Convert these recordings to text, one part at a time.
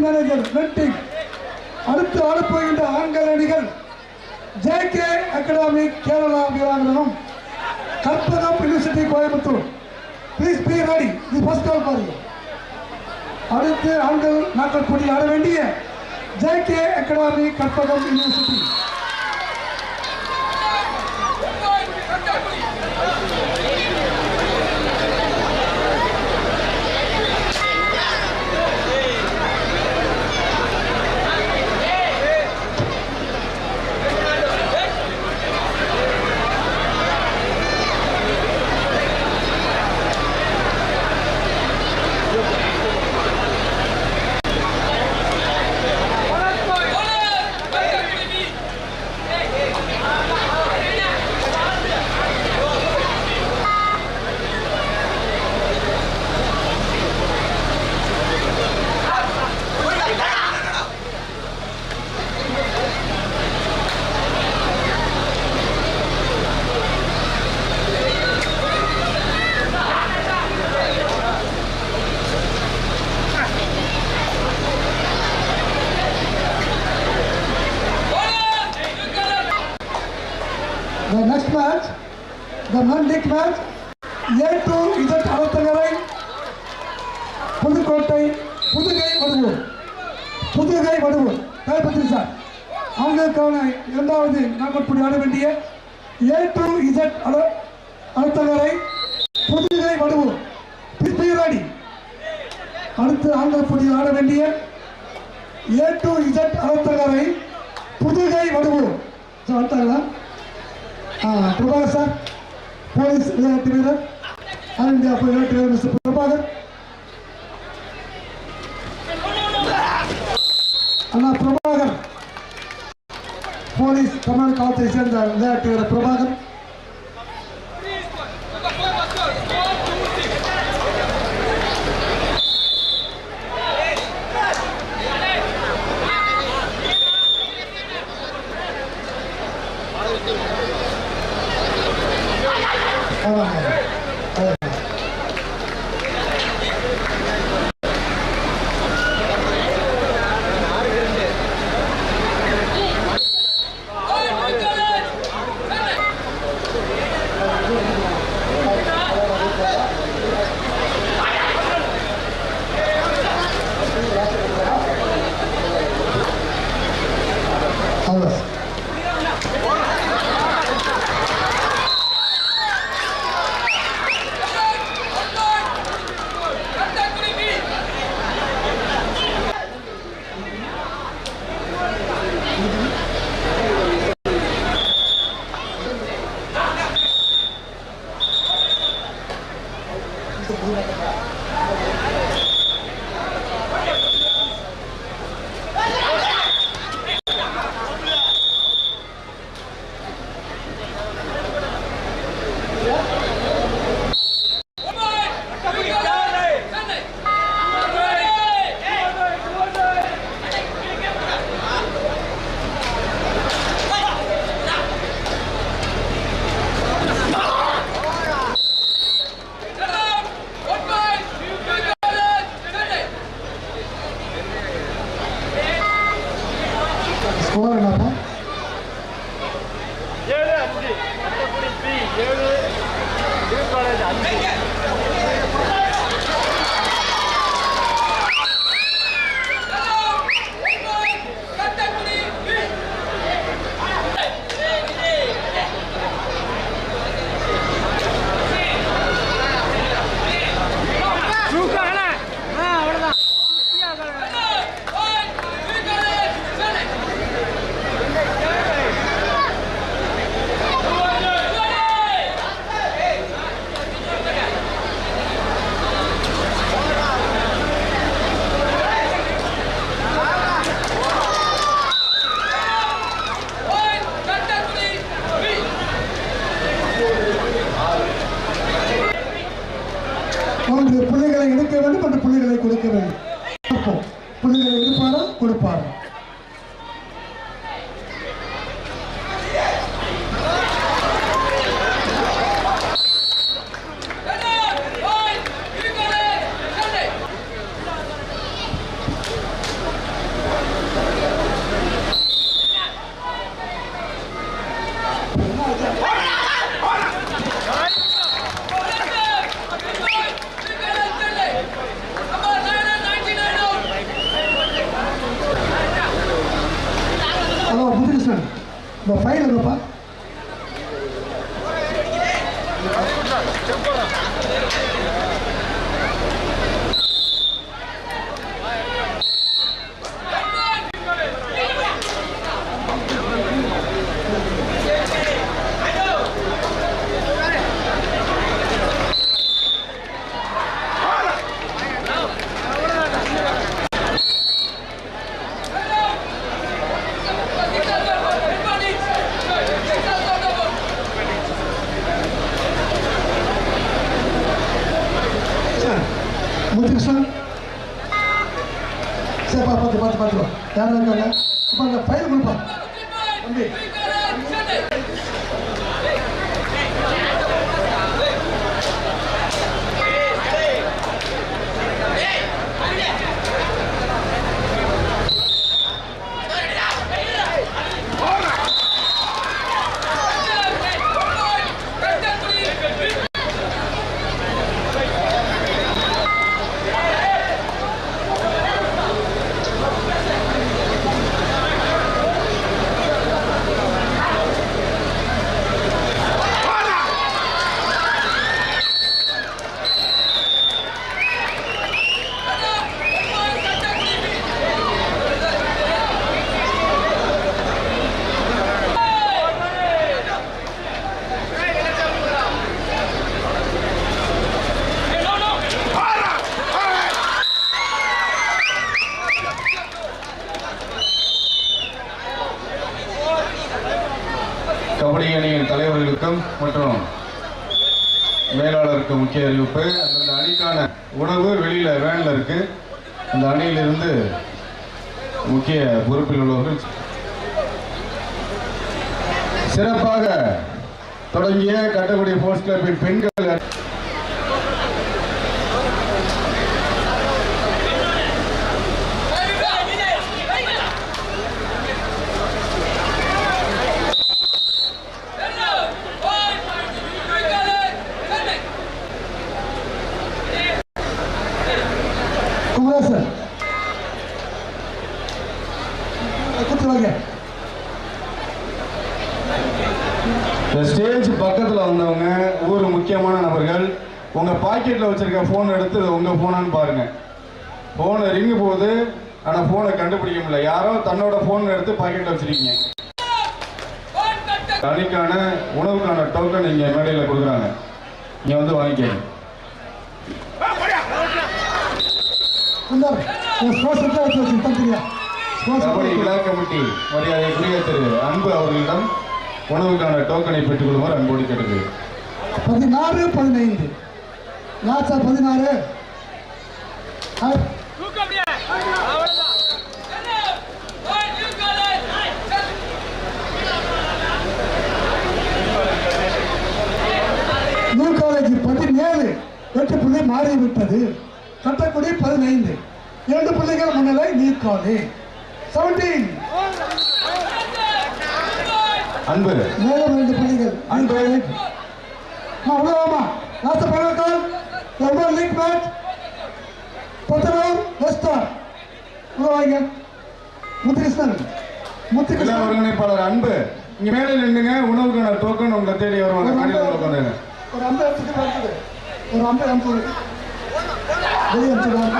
Manager wedding. அடுத்து ஆடப்போகின்ற ஆண்கள் அணிகள் JK அகாடமி கேரளா வீராங்கனம், Karpagam university Coimbatore. Please be ready. இது ஃபர்ஸ்ட் கால் பாருங்க. அடுத்து ஆண்கள் நாட்கள் போட்டி ஆட வேண்டிய JK academy Karpagam university. The next match, the non-league match, A2 Z Arathangarai Pudukkottai Pudugai Vaduvur Thalapathi sir அவங்களுக்கான இரண்டாவது நாட்கள் ஆட வேண்டிய A2 Z அறத்தங்கரை புதுகை வடுவூர். பிராடி. அடுத்து ஆண்கள் போட்டி ஆட வேண்டிய A2 Z அறத்தங்கரை புதுகை வடுவூர். அடுத்தாங்களா? பிரபாகர் சார், போலீஸ் விளையாட்டு வீரர், ஆல் இந்தியா விளையாட்டு வீரர் மிஸ்டர் பிரபாகர். அண்ணா பிரபாகர், போலீஸ் தமிழ்நாடு காவல்துறை சேர்ந்த விளையாட்டு வீரர் பிரபாகர். ஃபைல் இருப்பா. முத்துகிருஷ்ணன் சரிப்பா, பார்த்து யாரும் இருக்காங்க. அப்போ அந்த ஃபைல் கொடுப்பா தம்பி. கபடி அணியின் தலைவர்களுக்கும் மற்றும் மேலாளருக்கு முக்கிய அறிவிப்பு. அந்த அணிக்கான உணவு வெளியில வேன்ல இருக்கு. அந்த அணியிலிருந்து முக்கிய பொறுப்பில் உள்ளவர்கள் சிறப்பாக தொடங்கிய கட்டக்குடி ஸ்போர்ட்ஸ் கிளப்பின் பெண்கள் ஸ்டேஜ் பக்கத்தில் வந்தவங்க ஒரு முக்கியமான நபர்கள் உங்க பாக்கெட்ல வச்சிருக்க போன் எடுத்து உங்க போனான்னு பாருங்க. போன் ரிங்கு போகுது, ஆனா போனை கண்டுபிடிக்க முடியல. யாரோ தன்னோட போன் எடுத்து பாக்கெட்ல வச்சிருக்கீங்க. அணிக்கான உணவுக்கான டோக்கன் இங்க மேடையில் கொடுக்குறாங்க. நீங்க வந்து வாங்கிக்கங்க. கபடி விழா கமிட்டி மரியாதைக்குரிய திரு அன்பு அவர்களிடம் உணவுக்கான டோக்கனை பெற்றுக் கொள்ளுமாறு அன்போடு கேட்டுக்கொள்கிறேன். 16-15 லாஸ்டா 16 நூல் காலேஜ் 17 8 புள்ளி மாறிவிட்டது. கட்டக்குடி 15 2 புள்ளிகள் முன்னிலை. நீர் காலேஜ் 17 அன்பு மேலும் 2 புள்ளிகள். அன்பு உலகமா லாஸ்ட் ஃபைனல் கால் எவர் லீக் மேட்ச் பத்தனூர் வெஸ்டர் உலக முத்துகிருஷ்ணன் ஒருங்கிணைப்பாளர் அன்பு இங்க மேலே நின்னுங்க. உணவுக்கான டோக்கன் உங்களை தேடி வருவாங்க. ஒரு அம்பை எடுத்துட்டு வருது. ஒரு அம்பை அனுப்பு வெளியே அனுப்பிச்சுடுவாங்க.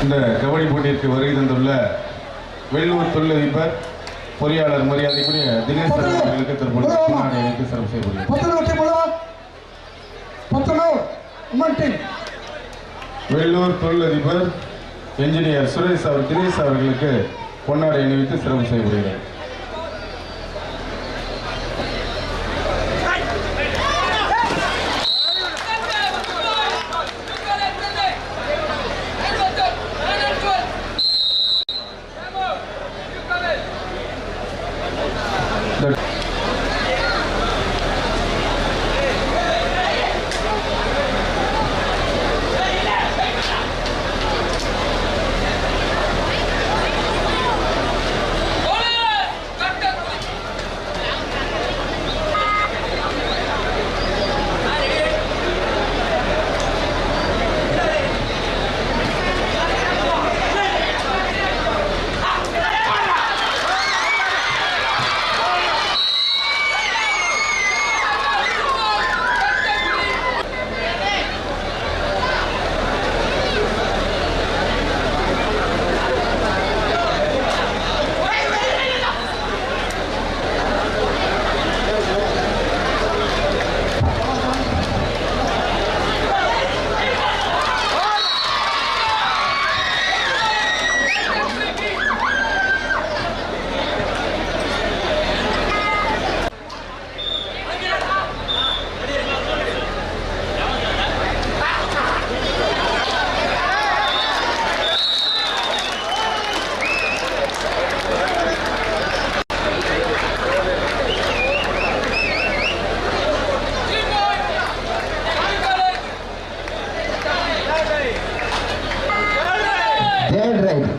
இந்த கபடி போட்டிற்கு வருகை தந்துள்ள வெள்ளூர் தொழிலதிபர் பொறியாளர் மரியாதைக்குரிய தினேஷ் அவர்களுக்கு தற்போது அணிக்கு சிறப்பு செய்யப்படுகிறது. வெள்ளூர் தொழிலதிபர் இன்ஜினியர் சுரேஷ் தினேஷ் அவர்களுக்கு பொன்னாடை அணிவித்து சிறப்பு செய்யப்படுகிறார்.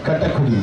கட்டக்குடி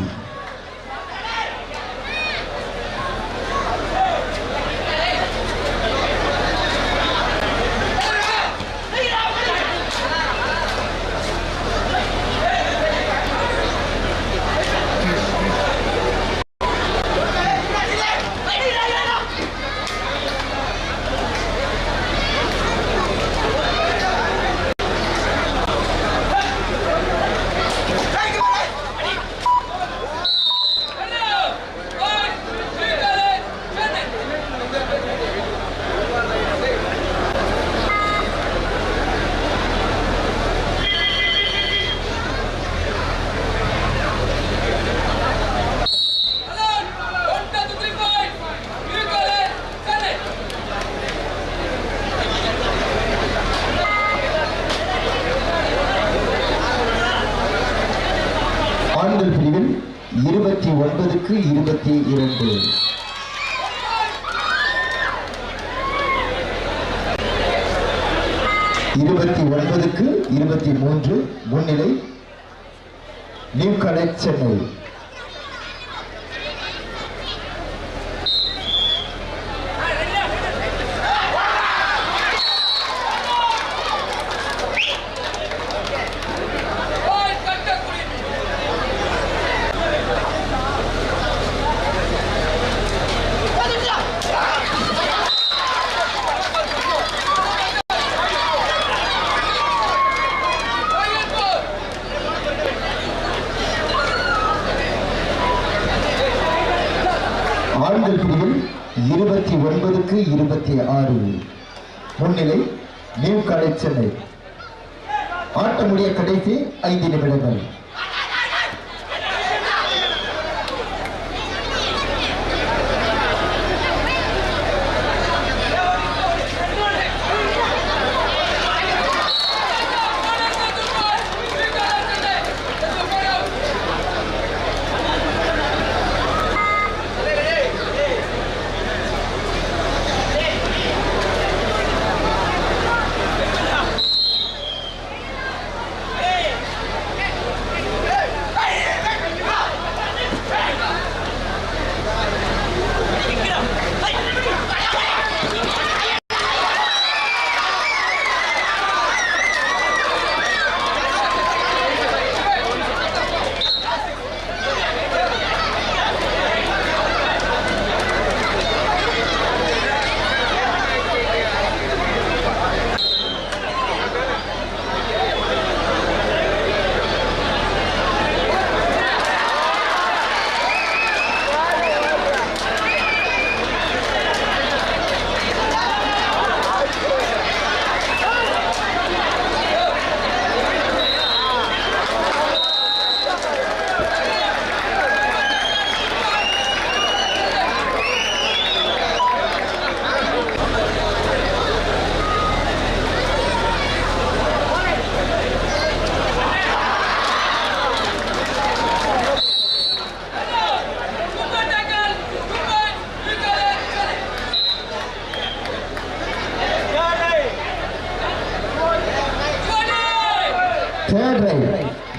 ஆண்கள் பிரிவில் 29க்கு 22 29க்கு 23 முன்னிலை நியூ காலேஜ் சென்னை. ஆண்கள் பிரிவில் 29க்கு 26 முன்னிலை நியூ காலேஜ் சென்னை. ஆட்ட முடிய கடைசி 5 நிமிடங்கள்.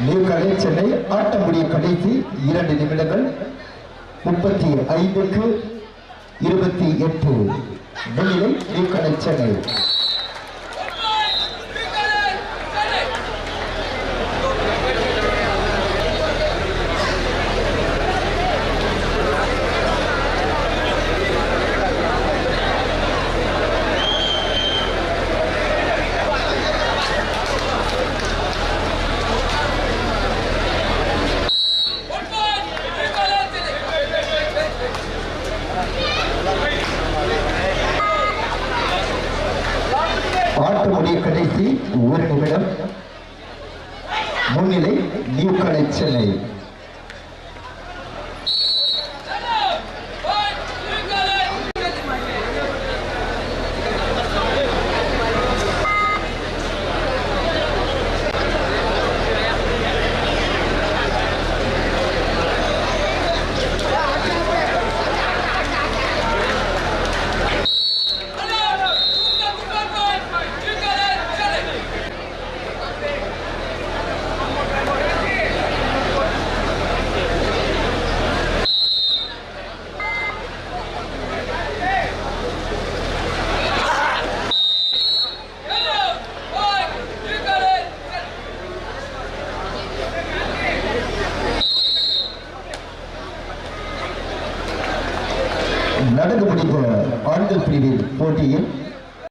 New college Chennai. ஆட்டம் முடிய கடைசி 2 நிமிடங்கள். 35க்கு 28 முன்னிலை நியூ காலேஜ் சென்னை. ஆட்டமுடைய கடைசி 1 நிமிடம். முன்னிலை நியூ காலேஜ் சென்னை. நடந்து முடிந்த ஆண்கள் பிரிவில் போட்டியில்